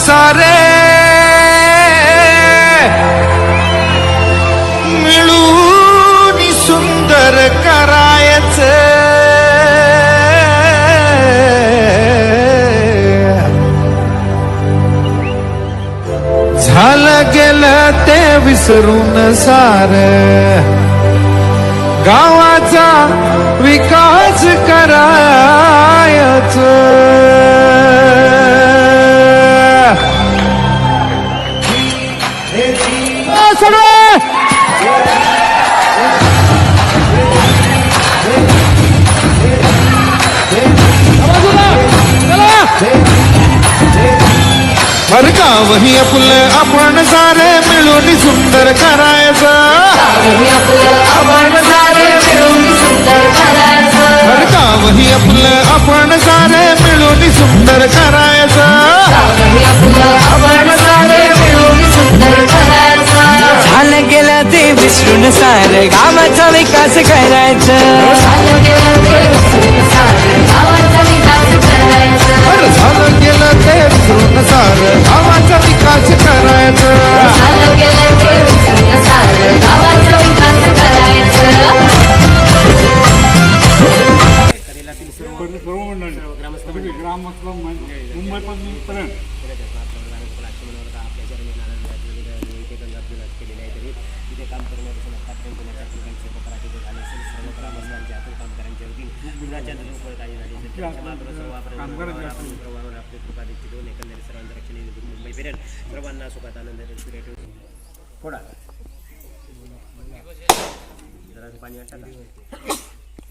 सारे मिळून सुंदर करायचं झालं गेलं ते विसरून सार गावाचा विकास हर गावही आपलं आपण सारे मिळून सुंदर करायचं हर गावही आपलं आपण सारे मिळून सुंदर करायचं झालं गेलं ते विसरून सार गावाचा विकास करायचं झालं गेलं ते विसरून सार गावाचा विकास करायचं सर्वांना सुखात आनंद थोडा पाणी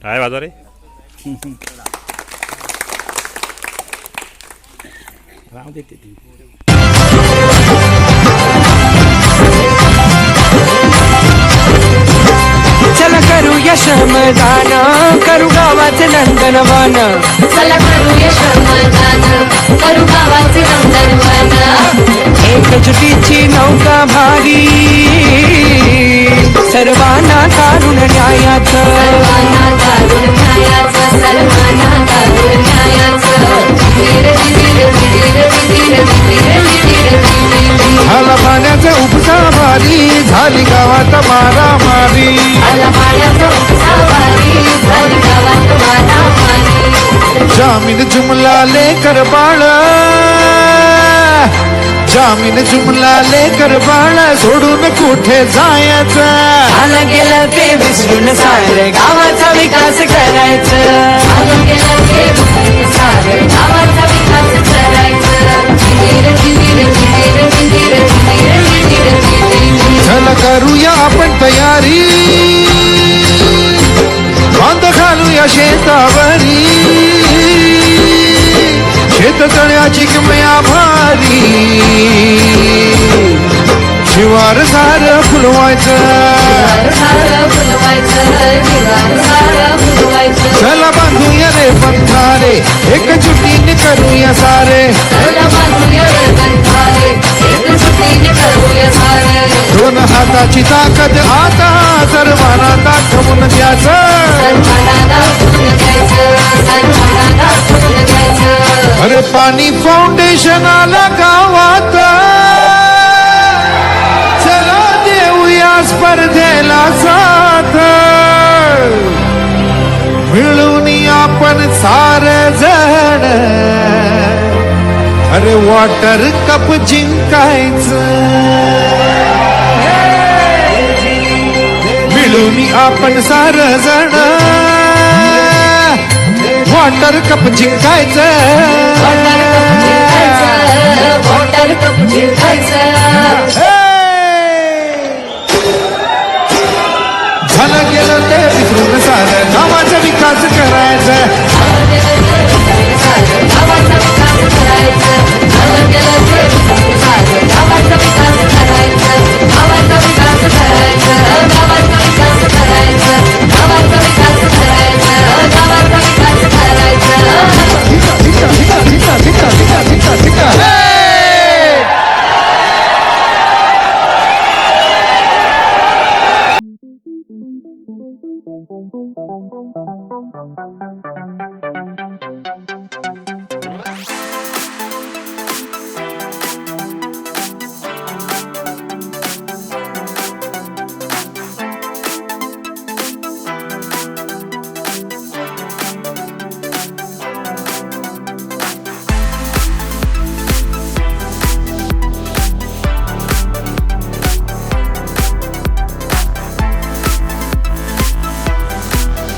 काय बाजार रे राव देते ती चला करूया श्रमदान करू गावाचे नंदनवन चला करूया श्रमदान करू गावाचे नंदनवन एकजुटीची नौका भारी सर्वांना काढून न्यायाचं झाला पाण्याचा उपसा भारी झाली गावात मारामारी जामीन जुमला लेकर बाळ जामीन जुमला लेकर बाळ सोडून कुठे जायचं झालं गेलं ते विसरून सार गावाचा विकास करायचं चला करूया आपण तयारी बांध घालूया शेतावरी शेत तळ्याची किमया भारी शिवार सार फुलवायचं चला बांधूया रे बंधारे एकजुटीने करूया सारे दोन हाताची ताकद आता सर्वांना दाखवून द्यायचं अरे पाणी फाउंडेशन आला गावात चला देऊया स्पर्धेला साथ मिळून आपण सारे जण अरे वॉटर कप जिंकायचं मिळून आपण सारे जण वॉटर कप जिंकायचं झालं गेलं ते विसरून सारं गावाचा विकास करायचा